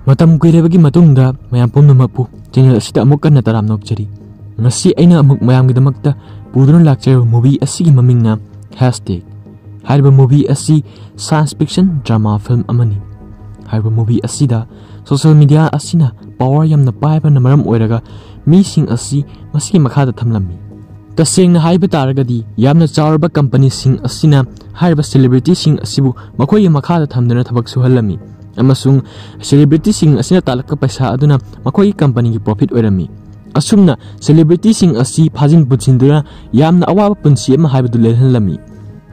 Matam kuirebagi matungda mayam pumnamapu channel asida amuk kanna taram nokjari. Ngasi aina amuk mayamgidamakta puduna lakchar movie asigi mamingna hashtag. Hariba movie asi science fiction drama film amani. Hariba movie asida social media asina power yamna paiba na maram oiraga mising asi masigi makhada thamlami. Tasengna haiba taragadi yamna chawrba company sing asina hariba celebrity sing asibu makhoi makhada thamdana thabak suhallami. Amasung celebrity sing asina talaka paisa aduna makhoi company ki profit oirami. Asumna celebrity sing asi phajin puchindura yamna awaba punsi ama haibadu lehanlami.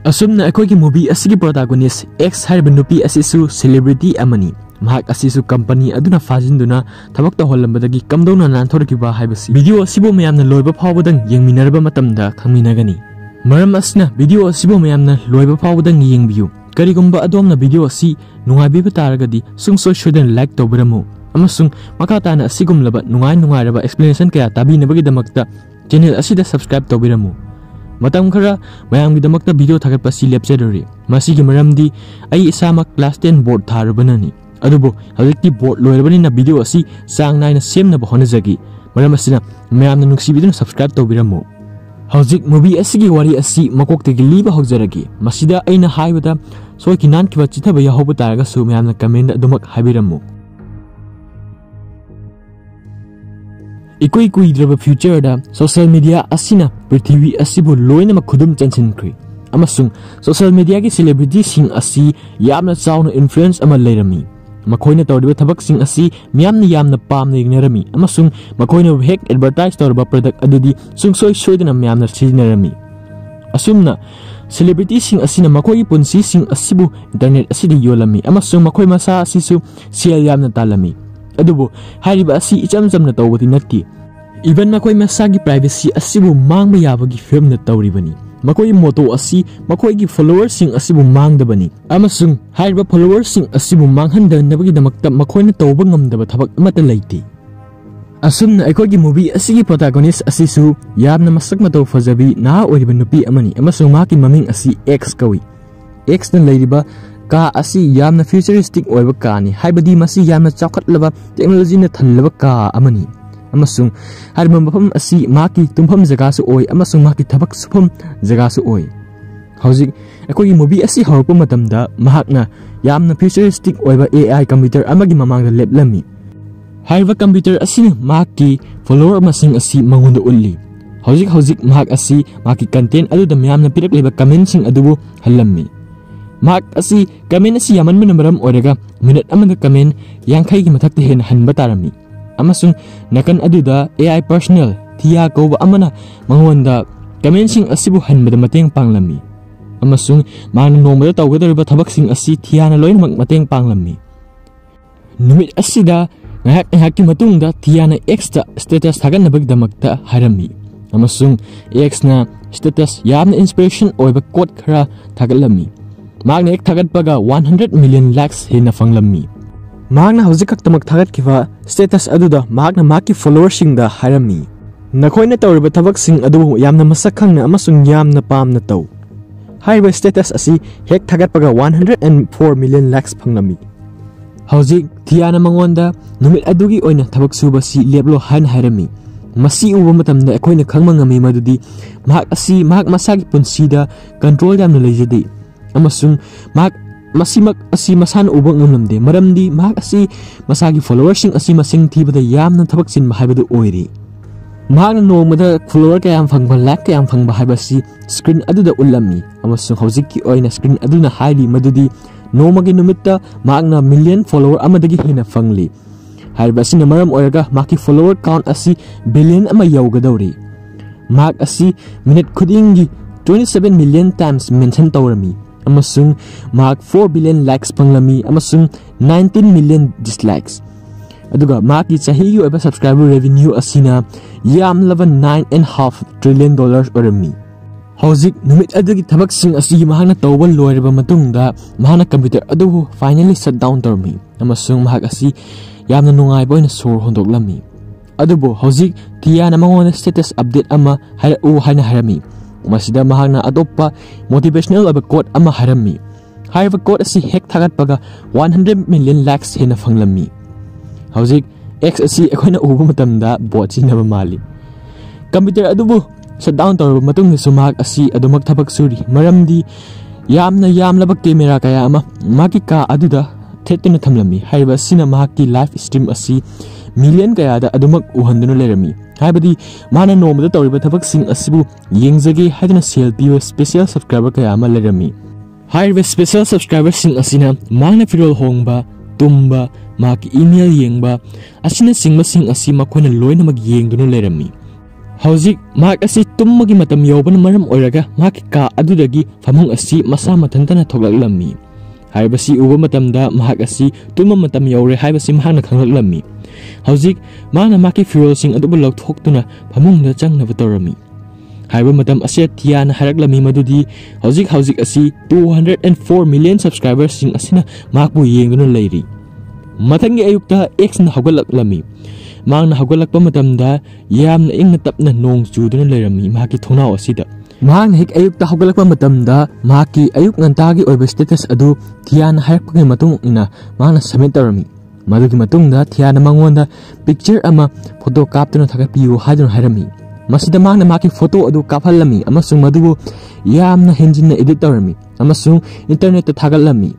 Asumna akoi ki movie asigi protagonist X hariba nupi asisu celebrity amani. Mahak asisu company aduna phajinduna thabak ta hollambadagi kamdona nanthorkiba haibasi video asibo mayamna loiba phawbadang yengminarba matamda khangminagani. Maram asna video asibo mayamna loiba phawbadang yengbiyu. Karigumba adomna video asi nungaibiba taragadi sungsoi soidan like tobiramu amasung makatana asigumlaba nungairaba explanation kaya tabinabagidamagta channel asida subscribe tobiramu. Matam khara mayamgidamakta video thagatpa si lepchadori masigi maramdi ai isamak class 10 board tharubanani adubo hawikti board loirabani na video asi sang naina semnaba honajagi maram asina mayamna nungsibiduna subscribe tobiramu. Hauzik movie asigi wari asi makoktagi liba haujaragi masida aina haibada soi kinan kiba chithaba yahoba taraga su mayamna comment adumak habiramu. Ikoi kuidraba future da social media asina prithvi asibu loina makhudum chanchinkri amasung social media ki celebrity sing asi yamna chawna influence ama leirami. Makoina tawdiba thabak sing asi yamna pamna ignorami amasung makoina hek advertise tawrba product adudi sungsoi soidana myamna sijinarami. Asumna celebrity sing asina makoi punsi sing asibu internet asidi yolami amasung makoi masa asisu sel yamna talami. Adubo hariba asi ichamjamna tawbati natti even makoi masagi privacy asibu mangba yabagi film na tawribani. Makoi moto asi makoi gi followers sing asibu mangdabani amasung hariba followers sing asibu manghandanabagi damakta makoi na tawba ngamdaba thabak amata leite. Asumna akoi gi movie asigi protagonist asisu yamna masak mataw fajabi na oiriba nupi amani amasung maki maming asi X kawi. X na leiriba ka asi yamna futuristic oiba ka ni haibadi masi yamna chawkhatlaba technology na thanlaba ka amani. Amasung hariba mafam asi maki tumpham jaga su oi amasung maki thabak sufam jaga su oi. Hauzik akoi movie asi hawpa matamda mahakna yamna futuristic oiba AI computer amagi mamangda leplami. Hariba computer asina maki follower masing asi mangonda ulli. Hauzik mahak asi maki content aduda mayamna pirakleba comment sing adubu hallammi. Mahak asi comment asi yaman minamaram oraga minute amanda comment yangkai gi mathakta hen hanba tarami. Amasung nakan aduda AI personal Thia kauba amana mangonda comment sing asibu hanbada mateng panglami. Amasung mang nomada tawgadariba thabak sing asi Thia na loinak mateng panglami. Numit asida ngahak ki matungda Thia na X ta status thaganabagdamakta harami. Amasung X na status yamna inspiration oiba quote khara thagalami. Magna ek thagatpaga 100 million likes hena fanglami. Magna hawjikak tamak thagat kiwa status aduda magna maki followers sing da harami. Nakoina tawriba thabak sing adu yamna masakhangna amasung yamna pamna taw. Haiba status asi hek thagatpaga 104 million likes phanglami. Hawjik Thiana mangonda numit adugi oina thabak suba si leblo han harami. Masi uba matamda akoina khangma ngami madudi mahak asi mahak masagi punsida control yamna leijadi. Amasung mahak masimak asi masan ubang ngamlamde maramdi mahak asi masagi followers sing asi masing thibada yamna thabak sin mahaibadu oiri. Mahak na nomada follower kayam phangba like kayam phangba haibasi screen aduda ulami amasung hawjikki oina screen aduna haili madudi nomagi numitta mahak na million follower amadagi hina phangli. Haibasi na maram oiraga maki follower count asi billion ama yawgadawri. Mahak asi minute khudingi 27 million times mention tawrami. Amasung mahak 4 billion likes panglami amasung 19 million dislikes. Aduga maki chahi yu eba subscriber revenue asina yam lava $9.5 trillion orami. Hauzik numit adagi thabak sing asi mahakna tawbal loiraba matungda mahana computer adu finally shut down tormi amasung mahak asi yamna nungai boina sor hondoklami. Adubo hauzik Thia na mangonda status update ama hara u hana harami. Masida mahakna adoppa motivational aba quote ama harami. Haiba quote asi hek thagatpaga 100 million likes hena fanglami. Hauzik X asi akhona ubu matamda bot sinaba mali. Computer adubu shutdown tawraba matungda sumak asi adumak thabak suri maramdi yamlaba camera kaya ama maki ka aduda thetuna thamlami haiba sina mahaki live stream asi million kaya da adumak uhanduna lerami haibadi mana nomada tawriba thabak sing asibu yengjage haiduna sel piwa special subscriber kaya ama lerami haiba special subscriber sing asina mangna firol hongba tumba maki email yengba asina singma sing asi makhona loina mag yengduna lerami Hauzik mak asi tummagi matam yobana maram oiraga maki ka adudagi famung asi masa mathantana thoglaklammi haibasi uba matamda mahak asi tumma matam yore haibasi mahana khanglaklammi Hauzik mana maki firol sing adubu lokthokduna famungda changnaba torami haiba matam asi tiana haraklami madudi hauzik asi 204 million subscribers sing asina makbu yengduna leiri mathangi ayukta X na hawgalaklami Mangna hawgalakpa matamda yamna ingna tapna nong chuduna lerami mahaki thonau asida Mangna hik ayukta hawgalakpa matamda mahaki ayuk ngantagi oiba status adu thiana harakpagi matung ina mangna submit tarami madugi matungda thiana mangonda picture ama photo kaptuna thagapiyu haiduna hairami masida mangna maki photo adu kaphallami amasung madubu yamna henjinna edit tarami amasung internet ta thagatlami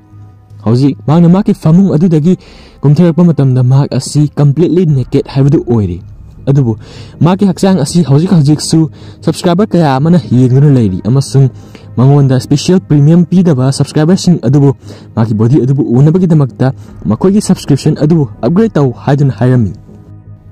Hauzik mangna maki famung adudagi kumtharakpa matamda mak asi completely naked haibadu oiri adubu maki haksang asi hauzik su subscriber kaya amana yengduna leiri amasung mangonda special premium pidaba subscriber sing adubu maki body adubu unabagi damakta makoigi subscription adubu upgrade taw haiduna hairami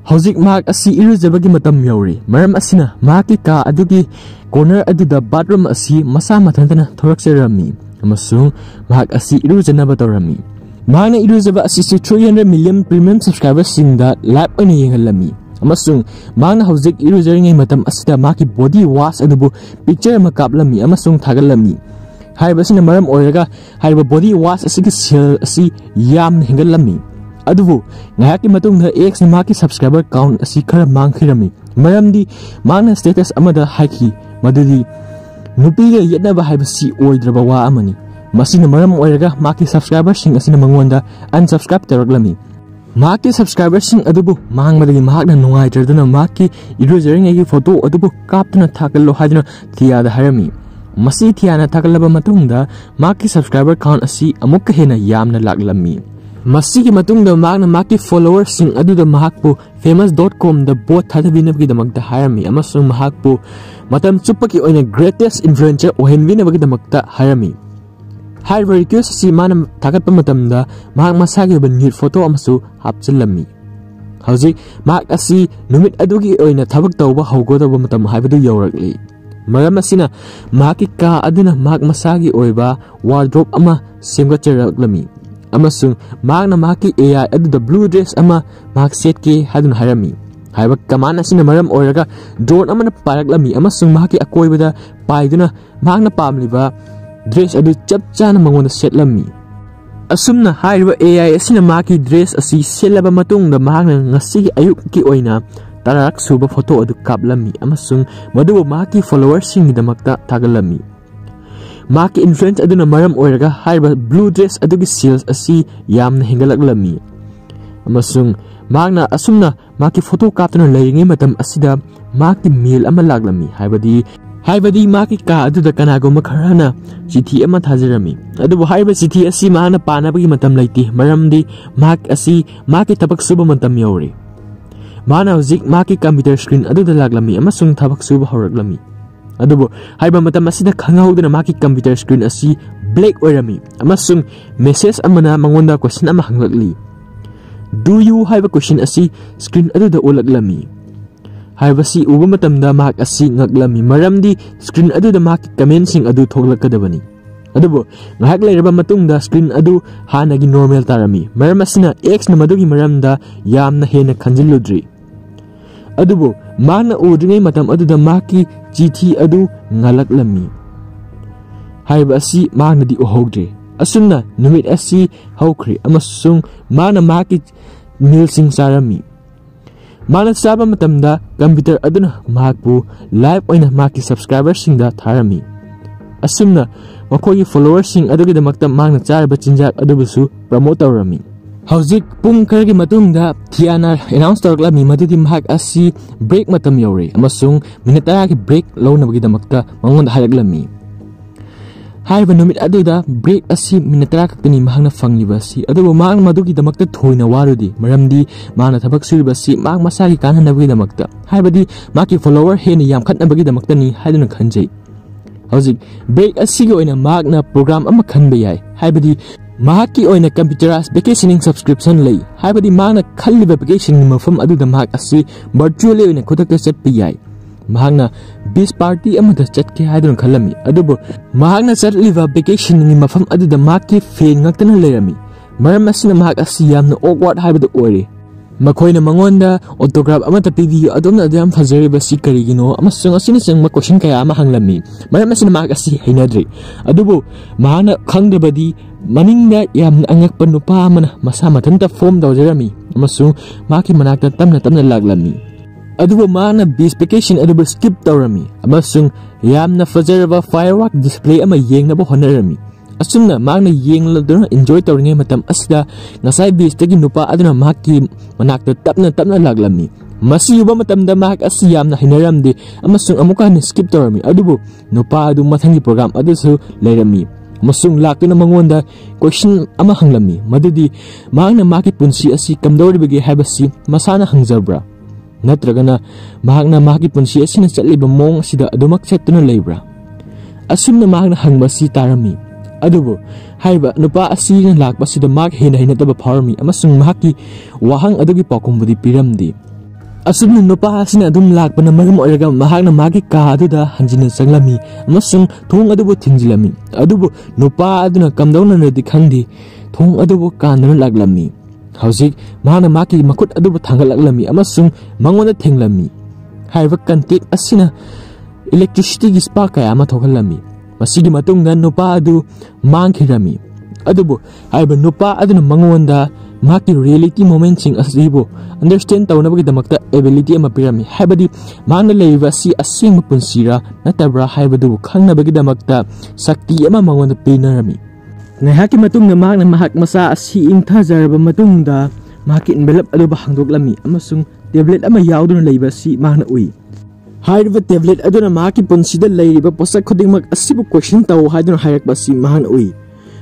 Hauzik mak asi irujabagi matam yauri maram asina maki ka adugi corner aduda bathroom asi masa mathantana thorakserami amasung mahak asi irujanaba torami mahakna irujaba asi 300 million premium subscribers singda live oina yengalami amasung mahakna hauzik irujaringai matam asida maki body wash adubu picture ama kaplami amasung thagalami haibasina maram oiraga haiba body wash asigi sale asi yamna hengalami adubu ngayaki matungda X na maki subscriber count asi khara mangkhirami maramdi mahakna status amada haiki madudi nupiga yetnaba haibasi oidraba wa amani masina maram oiraga maki subscriber sing asina mangonda unsubscribe taraklami maki subscriber sing adubu mangmadagi mahakna nungaitraduna maki irujering agi photo adubu kaptuna thakallo haiduna thiyada harami masi thiyana thakalaba matungda maki subscriber count asi amukka hena yamna laklami masigi matungda magna maki followers sing aduda mahakpu famous.com da bot thadabinabagi damakta harami amasung mahakpu matam chupaki oina greatest influencer ohenvinabagi damakta harami haiba request si mana thakatpa matamda mahak masagi ban nude photo amasu hapchilami hauzik mahak asi numit adugi oina thabak tawba hawgodaba matam haibadu yawrakli maram asina mahaki ka aduna mahak masagi oiba wardrobe ama semgatcharaklami amasung magna maki AI aduda blue dress ama mak set ke hadun harami haiba kamana sina maram oiraga drone amana paraklami amasung maki akoibada paiduna magna pamliba dress adu chapchana mangona setlami asumna haiba AI asina maki dress asi selaba matungda magna ngasi ayuk ki oina tarak suba photo adu kaplami amasung madubo maki followers sing damakta tagalami maki influence aduna maram oiraga haiba blue dress adugi sales asi yamna hengalaklami amasung magna asumna maki photo kaptuna leiringi matam asida maki meal ama laklami haibadi maki ka aduda kanago makharana chithi ama thajirami adubu haiba chithi asi mahana panabagi matam laiti maramdi mak asi maki tabak suba matam yauri mana hauzik maki computer screen aduda laklami amasung tabak suba horaklami adubu haiba matam asida khangauduna maki computer screen asi black oirami amasung message amana mangonda question ama hanglakli do you haiba question asi screen aduda ulaklami haibasi uba matamda mak asi ngaklami maramdi screen aduda maki comment sing adu thoglakadabani adubu ngahak lairaba matungda screen adu hanagi normal tarami maram asina X na madugi maramda yamna hena khanjilludri adubu mana udringai matam aduda maki chithi adu ngalaklami haiba asi magna di ohogdre asumna numit asi hawkhri amasung mana maki meal sing sarami mana saba matamda computer aduna mahakpu live oina maki subscribers singda tharami asumna makogi followers sing adugi damakta magna charba chinjak adubusu promote tawrami Hauzik pung karagi matungda Tiana announce tawlami madudi mahak asi break matam yore amasung minute 10 ki break lawnabagi damakta mangon halaglami. Haiba numit aduda break asi minute 10 kaktani mahangna fangliba si adubu mahang madugi damakta thoina warudi maramdi mahana thabak suriba si mahang masagi kanhanabagi damakta haibadi maki follower heni yam khatnabagi damakta ni haiduna khanjai. Hauzik break asi gi oina magna program ama khanba yai haibadi mahaki oina computerized vacationing subscription lay haibadi mahana khalliba vacation ni mafam aduda mahak asi virtually oina khotakta chatpa yai. Mahangna beach party amada chatke haidun khalami adubu mahangna chatliba vacation ni mafam aduda mahaki fan ngaktana lerami maram asina mahak asi yamna awkward haibadu ore makoina mangonda autograph amata pibiyo adomna adam fazariba si karigino amasung asina sangma question kaya ama hanglami maram asina mahak asi hainadri adubu mahana khangdabadi maningda yamna angakpa nupa amana masa mathanta form dawjarami amasung mahaki manakta tamna laglami adubu mahana beach vacation adubu skip tawrami amasung yamna fazaraba firework display ama yengnaba honarami asumna mahana yengladuna enjoy tawringe matam asda ngasai beach tagi nupa aduna mahaki manakta tamna laglami masi yuba matamda mahak asi yamna hinaramdi amasung amuka ni skip tawrami adubu nupa adu mathangi program adusu lerami masung laktuna mangonda question ama hanglami madudi mahana maki punsi asi kamdawribage haibasi masana hangjabra natragana mahakna maki punsi asina chatliba mong asida adumak chatuna leibra asumna mahakna hangbasi tarami adubu haiba nupa asina lakpa sida mak hena hinataba pharmi amasung mahaki wahang adugi pakumbudi piramdi asumna nupa asina adum lakpana maram oiraga mahakna maki ka aduda hanjina changlami amasung thong adubu thingjilami adubu nupa aduna kamdawna nadi khangdi thong adubu kandana laglami Hauzik mahana maki makut adubu thangalaklammi amasung mangonda thenglammi haiba contact asina electricity gi spark kaya ama thogallammi masigi matungda nupa adu mangkhirami adubu haiba nupa aduna mangonda maki reality moment sing asibo understand tawnabagi damakta ability ama pirami haibadi mahana leiba si asing mapunsira natabra haibadu khangnabagi damakta sakti ama mangonda pinarami Ngahaki matungda mahakna mahak masa asi ingthajaraba matungda mahaki envelope aduba hangdoklami amasung tablet ama yauduna leiba si mahna ui haiba tablet aduna mahaki punsida leiriba posak khodingmak asibu question taw haiduna hairakba si mahna ui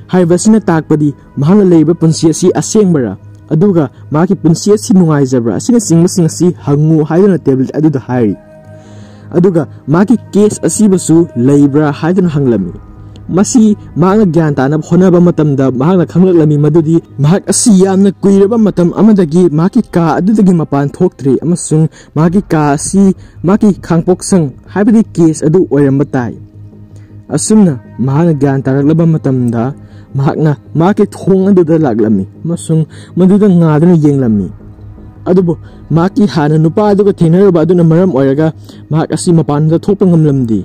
haiba sina takpadi mahna leiba punsi asi asengbara aduga mahaki punsi asi nungaijabra sina singmasing asi hangu haiduna tablet aduda hairi aduga mahaki case asibasu leibra haiduna hanglami masi mahakna gyan tanab honaba matamda mahakna khanglaklami madudi mahak asi yamna kuiraba matam amadagi mahaki ka adudagi mapan thoktre amasung mahaki ka asi mahaki khangpoksang haibadi case adu oiramba tai asumna mahakna gyan taraklaba matamda mahakna mahaki thong aduda laglami amasung maduda ngadana yenglami adubu mahaki hana nupa aduga thenaraba aduna maram oiraga mahak asi mapanda thokpa ngamlamdi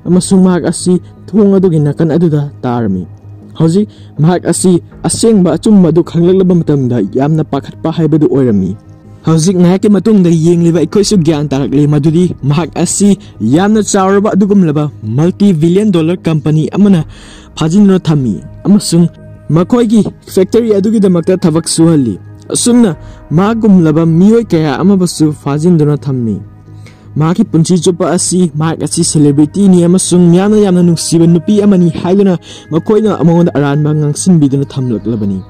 amasung mahak asi thong adugi nakan aduda tarmi hauji mahak asi asengba achumba adu khanglaklaba matamda yamna pakhatpa haibadu oirami hauji ngahaki matungda yengliba ikoisu gyan tarakle madudi mahak asi yamna chawraba adugumlaba multi-billion dollar company amana phajinna thami amasung makoigi factory adugi damakta thabak suhalli asumna magumlaba miyoi kaya amabasu phajinduna thammi Maki punsi chupa asi mahak asi celebrity ni amasung yamna nungsiba nupi amani haiduna makoina amonda aranba ngangsinbiduna thamlaklabani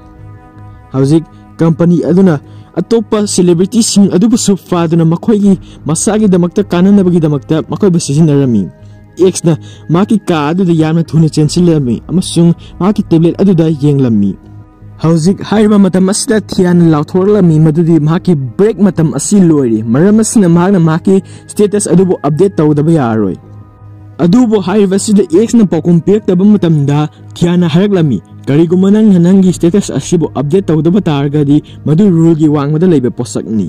hauzik company aduna atopa celebrity sing adubusu faduna makoigi masagi damakta kananabagi damakta makoiba sizinarami x na maki ka aduda yamna thuna chensilami amasung maki tablet aduda yenglami hauzik haiba matam asida thiana lauthorlami madudi mahaki break matam asi loiri maram asina mahakna mahaki status adubu update tawdaba yaroi adubu haiba sida x na pakum piaktaba matamda thiana haraklami kariguma nangi status asibu update tawdaba targadi madu rule gi wangmada leiba posakni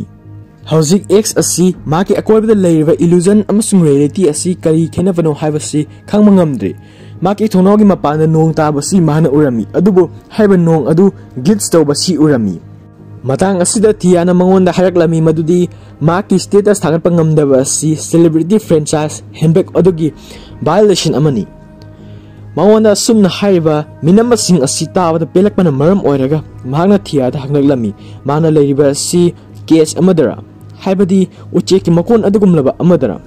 hauzik x asi mahaki akoibada leiriba illusion amasung reality asi kari khenabano haiba si khangma ngamdre maki thonogi mapana nong tabasi mahana urami adubu haiba nong adu glitch tawbasi urami matang asida thiana mangonda haraklami madudi maki status thagatpa ngamdaba si celebrity franchise handbag adugi violation amani Mawana sumna haiba minamba sing asi tabada pelakpana maram oiraga mahakna thiyada hangaklami mana leiriba si case amadara haibadi ucheki makon adugumlaba amadara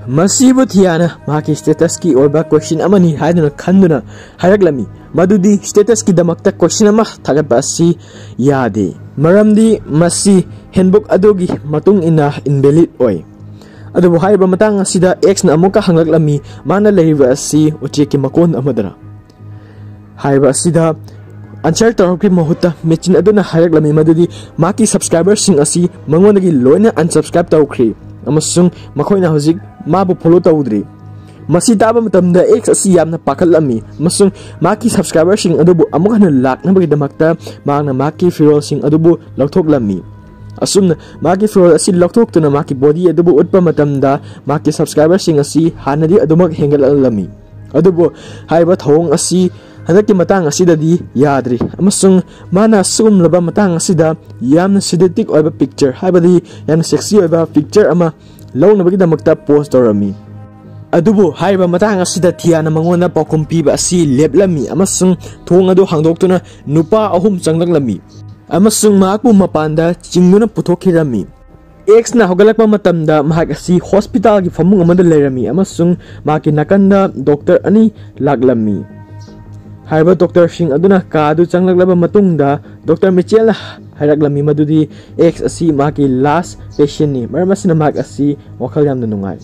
masibu thiyana mahaki status ki oiba question amani haiduna khanduna haraklami madudi status ki damakta question ama thagatba asi yade maramdi masi handbook adogi matung ina invalid oi adubu haiba matang asida x na amuka hangaklami mana leiriba asi ucheki makon amadara haiba asida answer tarokri mahuta mechin aduna haraklami madudi maki subscribers sing asi mangondagi loina unsubscribe tawkri amasung makoina hojik mabu follow tawdri masi taba matamda x asi yamna pakhalami masung maki subscribers sing adubu amuka na laknabagi damakta magna maki firol sing adubu lauthoklami asumna maki firol asi lauthoktuna maki body adubu utpa matamda maki subscribers sing asi hanadi adumak hengalalami adubu haiba thong asi hadaki matang asidadi yadri amasung mana sumlaba matang asida yamna sedatic oiba picture haibadi yamna sexy oiba picture ama lawnabagi damakta post torami adubu haiba matang asida thiana mangona pakum piba asi leplami amasung thong adu hangdoktuna nupa ahum changlaklami amasung maakbu mapanda chingmuna puthokirami X na hogalakpa matamda mahak asi hospital gi famung amada lerami amasung maki nakanda doctor ani laklami haiba doctor sing aduna kadu changlaklaba matungda Dr. Mitchell haraklami madudi X asi maki last patient ni maramasina mak asi wakhal yamna nungai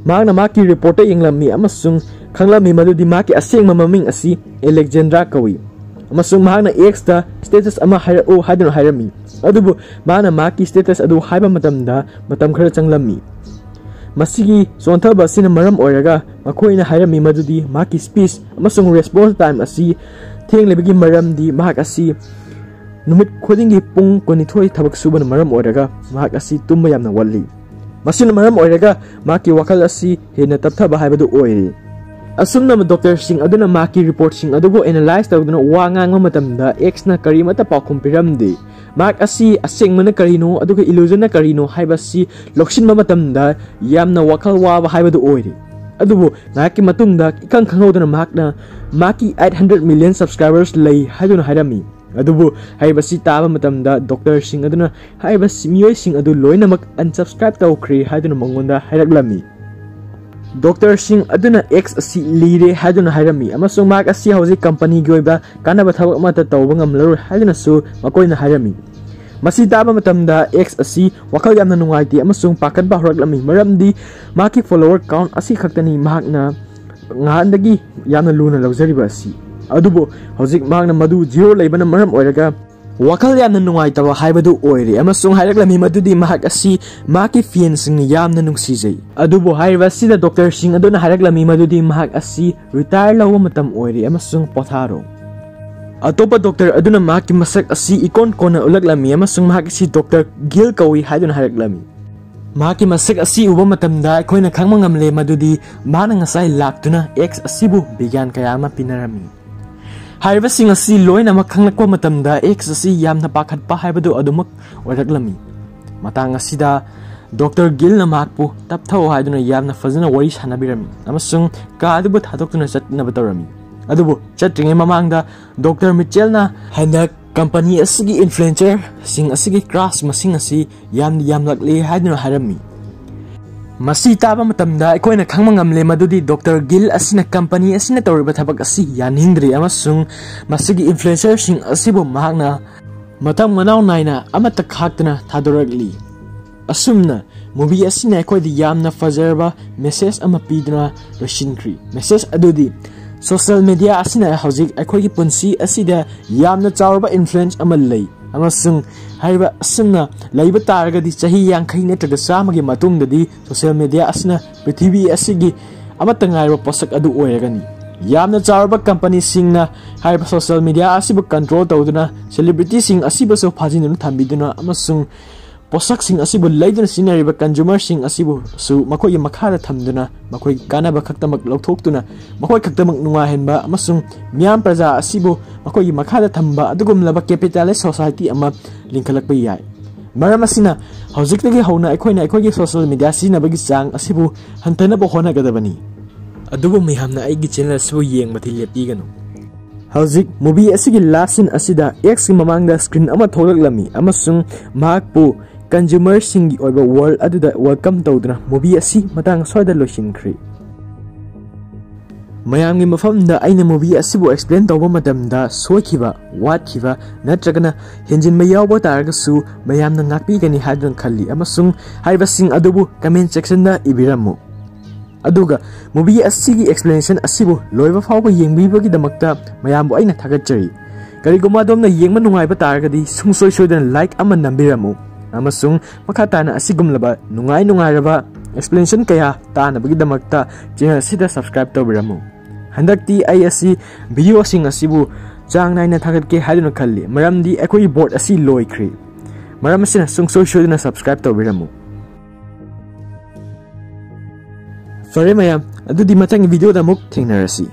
magna maki reporter inglami amasung khanglami madudi maki aseng mamaming asi Alexandra kawi amasung magna X da status ama hairo hadun hairami adubu magna maki status adu haiba matamda matam khara changlami masigi sonthaba sina maram oiraga makoina hairami madudi maki speech amasung response time asi thenglebigi maram di mahak asi numit khodingi pung konithoi thabak suban maram oiraga mahak asi tumba yamna walli masina maram oiraga maki wakal asi hena tapthaba haibadu oiri asumna Dr. Singh aduna maki report sing adugo analyze tawduna wangangma matamda X na karimata pakum piramde mak asi asengmana karino aduga illusion na karino haibasi loksin matamda yamna wakal waba haibadu oiri adubu naki matungda ikang khangoduna makna maki 800 million subscribers lay haiduna hairami adubu haibasi taba matamda Dr. Singh aduna haibasi miyoi sing adu loinamak unsubscribe tawkri haiduna mangonda hairaklami Dr. Singh aduna X asi lire haiduna hairami amasung mak asi hauji company gi oiba kanaba thabak mata tawba ngamlaroi haiduna su makoina hairami masi taba matamda X asi wakal yamna nungaiti amasung pakan ba horaklami maramdi maki follower count asi khaktani mahakna ngandagi yamna luna lawjariba asi adubo hojik mahakna madu zero leibana maram oiraga wakal yamna nungaitaba haibadu oire amasung hairaklami madudi mahak asi maki fiancing yamna nungsijai adubo haiba sida Dr. Singh aduna hairaklami madudi mahak asi retire lawa matam oire amasung potharo atopa doctor aduna maki masak asi ikon kona ulaklami amasung mahak si Dr. Gil kawi haiduna hairaklami maki masak asi uba matamda koina khangma ngamle madudi mana ngasai laktuna X asibu bigyan kayama pinarami haiba sing asi loina makanglakwa matamda X asi yamna pakhatpa haibadu adumak oiraklami matang asida Dr. Gil na makpu tapthau haiduna yamna fazana wari sanabirami amasung ka adubu thadoktuna chatnaba tawrami adubu chatringai mamangda Dr. Mitchell na handak company asigi influencer sing asigi crash masing asi yamlakle haiduna harami masi taba matamda ikoina khangma ngamle madudi Dr. Gil asina company asina tawriba thabak asi yanhingdri amasung masigi influencer sing asibu mahakna matam manaw naina amata khaktana thadorakli asumna movie asina ikoidi yamna fazarba message ama pidna roshinkri message adudi social media asina hojik aikoigi punsi asida yamna chawrba influence ama lei amasung haiba asumna leiba taragadi chahi yangkhai netraga samagi matungdadi social media asina prithvi asigi amata ngaiba posak adu oiragani yamna chawrba company singna haiba social media asibu control tawduna celebrity sing asibu so phajinuna thambiduna amasung posak sing asibu leiduna sinariba consumer sing asibu su makoi makhara thamduna makoi kanaba khaktamak lokthokduna makoi khaktamak nungahenba amasung myam praja asibu makoi makhara thamba adugumlaba capitalist society ama lingkhalakpa yai maram asina hojikdagi hona aikoina aikoigi social media sinabagi chang asibu hantana bo hona gadabani ꯑꯗꯨꯕꯨ ꯃꯌꯥꯝꯅ ꯑꯩꯒꯤ channel ꯑꯁꯤꯕꯨ ꯌꯦꯡꯕꯗꯤ ꯂꯦꯞꯄꯤꯒꯅꯨ ꯍꯧꯖꯤꯛ movie ꯑꯁꯤꯒꯤ last ꯁꯤꯟ ꯑꯁꯤꯗ Xꯒꯤ ꯃꯃꯥꯡꯗ ꯁ꯭ꯀ꯭ꯔꯤꯟ ꯑꯃ ꯊꯣꯛꯂꯛꯂꯝꯃꯤ ꯑꯃꯁꯨꯡ ꯃꯍꯥꯛꯄꯨ ꯀꯟꯖꯨꯃꯔꯁꯤꯡꯒꯤ ꯑꯣꯏꯕ ꯋꯥꯔꯜ ꯑꯗꯨꯗ ꯋꯦꯜꯀꯝ ꯇꯧꯗꯨꯅ ꯃꯨꯚꯤ ꯑꯁꯤ ꯃꯇꯥꯡ ꯁ꯭ꯋꯥꯏꯗ ꯂꯣꯏꯁꯤꯟꯈ꯭ꯔꯤ ꯃꯌꯥꯝꯒꯤ ꯃꯐꯝꯗ ꯑꯩꯅ ꯃꯨꯚꯤ ꯑꯁꯤꯕꯨ ꯑꯦꯛꯁꯄ꯭ꯂꯦꯟ ꯇꯧꯕ ꯃꯇꯝꯗ ꯁꯣꯏꯈꯤꯕ ꯋꯥꯠꯈꯤꯕ ꯅꯠꯇ꯭ꯔꯒꯅ ꯍꯦꯟꯖꯤꯟꯕ ꯌꯥꯎꯕ ꯇꯥꯔꯒꯁꯨ ꯃꯌꯥꯝꯅ ꯉꯥꯛꯄꯤꯒꯅꯤ ꯍꯥꯏꯗꯨꯅ ꯈꯜꯂꯤ ꯑꯃꯁꯨꯡ ꯍꯥꯏꯕꯁꯤꯡ ꯑꯗꯨꯕꯨ ꯀꯃꯦꯟꯠ ꯁꯦꯛꯁꯟꯗ ꯏꯕꯤꯔꯝꯃꯨ ꯑꯗꯨꯒ ꯃꯨꯚꯤ ꯑꯁꯤꯒꯤ ꯑꯦꯛꯁꯄ꯭ꯂꯦꯅꯦꯁꯟ ꯑꯁꯤꯕꯨ ꯂꯣꯏꯕ ꯐꯥꯎꯕ ꯌꯦꯡꯕꯤꯕꯒꯤꯗꯃꯛꯇ ꯃꯌꯥꯝꯕꯨ ꯑꯩꯅ ꯊꯥꯒꯠꯆꯔꯤ ꯀꯔꯤꯒꯨꯝꯕ ꯑꯗꯣꯝꯅ ꯌꯦꯡꯕ ꯅꯨꯡꯉꯥꯏꯕ ꯇꯥꯔꯒꯗꯤ ꯁꯨꯡꯁꯣꯏ ꯁꯣꯏꯗꯅ ꯂꯥꯏꯛ ꯑꯃ ꯅꯝꯕꯤꯔꯝꯃꯨ ꯑꯃꯁꯨꯡ ꯃꯈꯥ ꯇꯥꯅ ꯑꯁꯤꯒꯨꯝꯂꯕ ꯅꯨꯡꯉꯥꯏꯔꯕ ꯑꯦꯛꯁꯄ꯭ꯂꯦꯅꯦꯁꯟ ꯀꯌꯥ ꯇꯥꯅꯕꯒꯤꯗꯃꯛꯇ ꯆꯦꯅꯦꯜ ꯑꯁꯤꯗ ꯁꯕꯁꯀ꯭ꯔꯥꯏꯕ ꯇꯧꯕꯤꯔꯝꯃꯨ ꯍꯟꯗꯛꯇꯤ ꯑꯩ ꯑꯁꯤ ꯚꯤꯗꯤꯑꯣꯁꯤꯡ ꯑꯁꯤꯕꯨ ꯆꯥꯡ naina ꯊꯥꯒꯠꯀꯦ ꯍꯥꯏꯗꯨꯅ ꯈꯜꯂꯤ ꯃꯔꯝꯗꯤ ꯑꯩꯈꯣꯏꯒꯤ ꯕꯣꯔꯠ ꯑꯁꯤ ꯂꯣꯏꯈ꯭ꯔꯤ ꯃꯔꯝ ꯑꯁꯤꯅ ꯁꯨꯡꯁꯣꯏ ꯁꯣꯏꯗꯅ ꯁꯕꯁꯀ꯭ꯔꯥꯏꯕ ꯇꯧꯕꯤꯔꯝꯃꯨ ꯐꯔꯦ ꯃꯌꯥꯝ ꯑꯗꯨꯗꯤ ꯃꯊꯪꯒꯤ ꯚꯤꯗꯤꯑꯣꯗ ꯑꯃꯨꯛ ꯊꯦꯡꯅꯔꯁꯤ